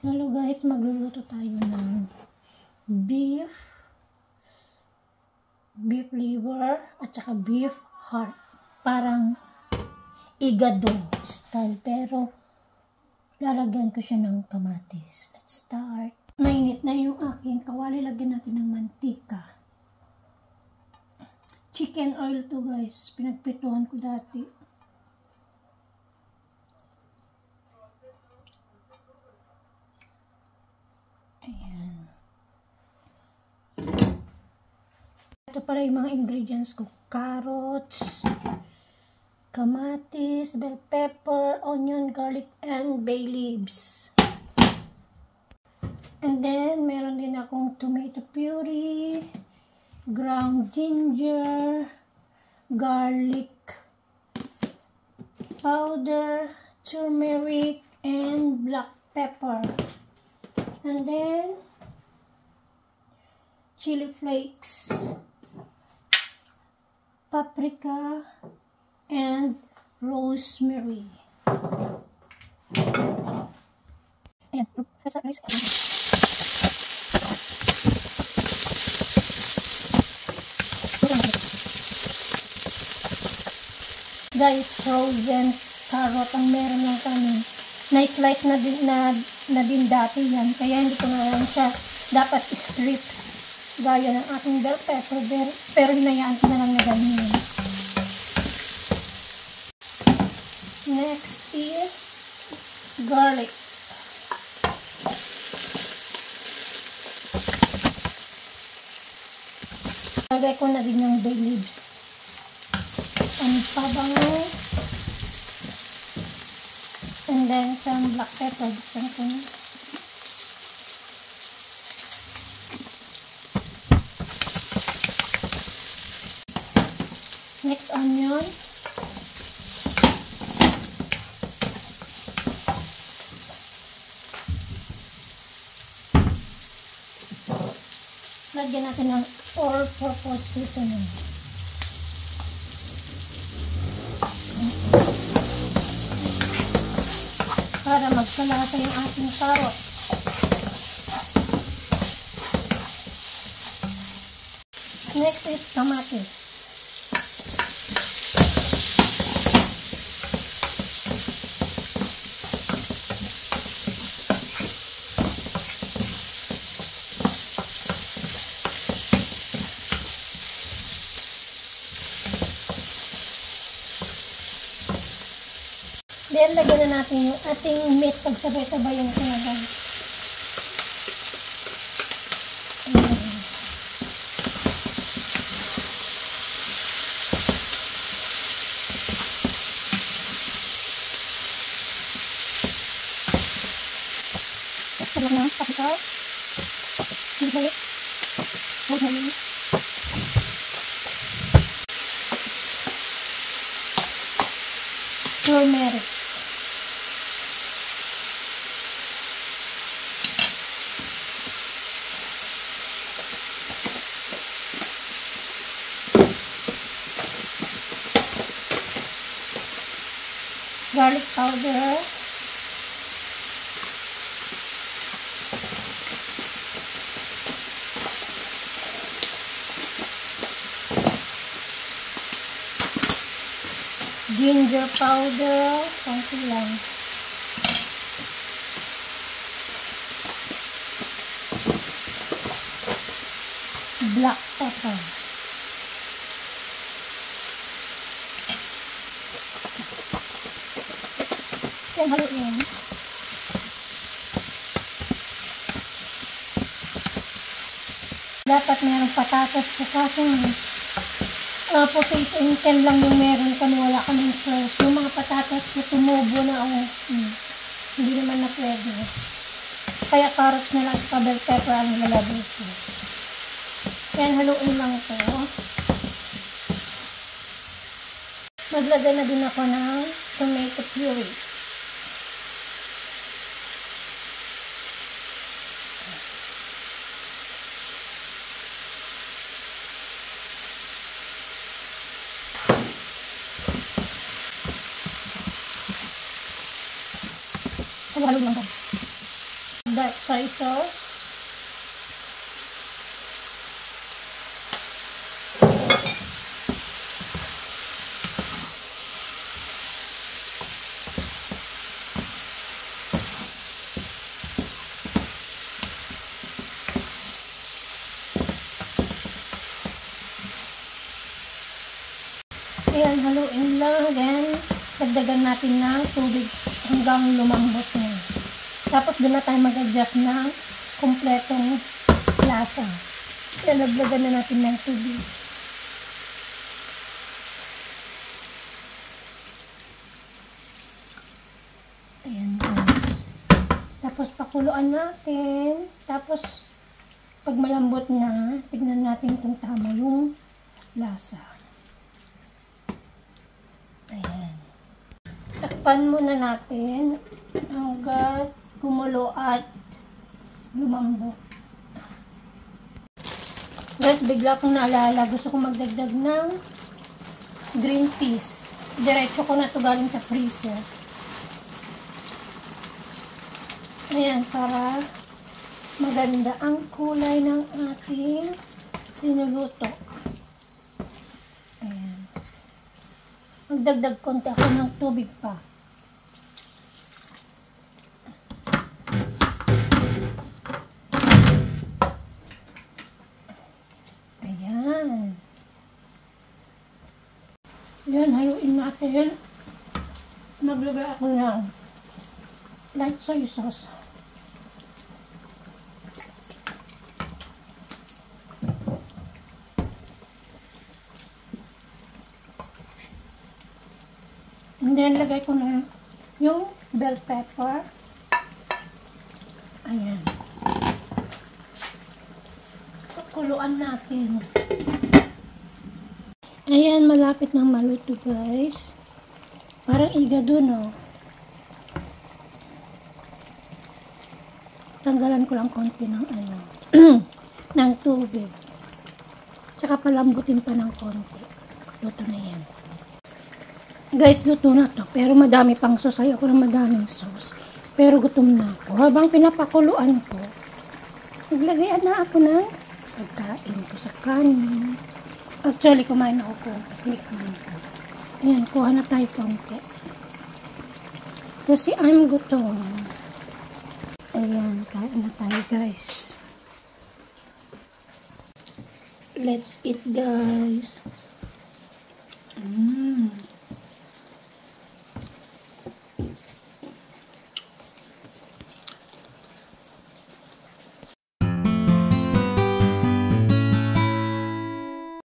Hello guys, magluluto tayo ng beef liver at saka beef heart. Parang igado style, pero lalagyan ko siya ng kamatis. Let's start. Mainit na yung aking kawali, lagyan natin ng mantika. Chicken oil to guys, pinagprituhan ko dati. Ayan. Ito pala yung mga ingredients ko. Carrots, kamatis, bell pepper, onion, garlic, and bay leaves. And then, meron din akong tomato puree, ground ginger, garlic powder, turmeric, and black pepper. And then, chili flakes, paprika, and rosemary. Ayan, let's start rice. Guys, frozen carrot ang meron lang kami. Na-slice na din dati yan. Kaya hindi ko na lang siya dapat strips. Gaya ng aking bell pepper. Pero hinayaan ko na lang na ganyan. Next is garlic. Lagay ko na din yung bay leaves. Ang pabango. And then some black pepper. Next, onion. Lagyan natin ng all-purpose seasoning. Para magsalasa yung ating carrot. Next is kamatis. Then, lagyan na natin yung ating meat pag sabay-sabay yung sinagay. Sarap na, paprika, chili flakes, rosemary, turmeric. Garlic powder, ginger powder, konti lang, black pepper. Yan, halo yan. Dapat mayroong patatas po kasi potato and can lang yung meron kami, wala kaming sauce. Yung mga patatas ko tumubo na hindi naman na pwede. Kaya carrots na lang sa bell pepper ang lalagay ko. Yan, haluin lang ito. Maglagay na din ako ng tomato puree. Halo lang guys. dark soy sauce. Ayan, haluin lang. Then, dagdagan natin ng tubig hanggang lumambot na. Tapos, doon na tayo mag-adjust ng kumpletong lasa. Ayan, dagdagan na natin ng tubig. Ayan, guys. Tapos, pakuluan natin. Tapos, pag malambot na, tignan natin kung tama yung lasa. Ayan. Takpan muna natin hanggang gumulo at lumambot. Guys, bigla kong naalala. Gusto kong magdagdag ng green peas. Diretso ko na ito galing sa freezer. Ayan, para maganda ang kulay ng ating tinuluto. Magdagdag konti ako ng tubig pa. Ayan. Ayan, haluin natin. Maglagay ako ng light soy sauce. And then, lagay ko na yung bell pepper. Ayan. Kukuluan natin. Ayan, malapit nang maluto, guys. Parang igado, no? Tanggalan ko lang konti ng ano, ng tubig. Tsaka palambutin pa ng konti. Luto na yan. Guys, luto na to. Pero madami pang sauce. Ayoko ng madaming sauce. Pero gutom na ako. Habang pinapakuluan ko, naglagay na ako ng pagkain ko sa kanin. Actually, kumain ako ko. Kumain ko. Ayan, kuha na tayo konti. Kasi I'm gutom. Ayan, kain na tayo, guys. Let's eat, guys.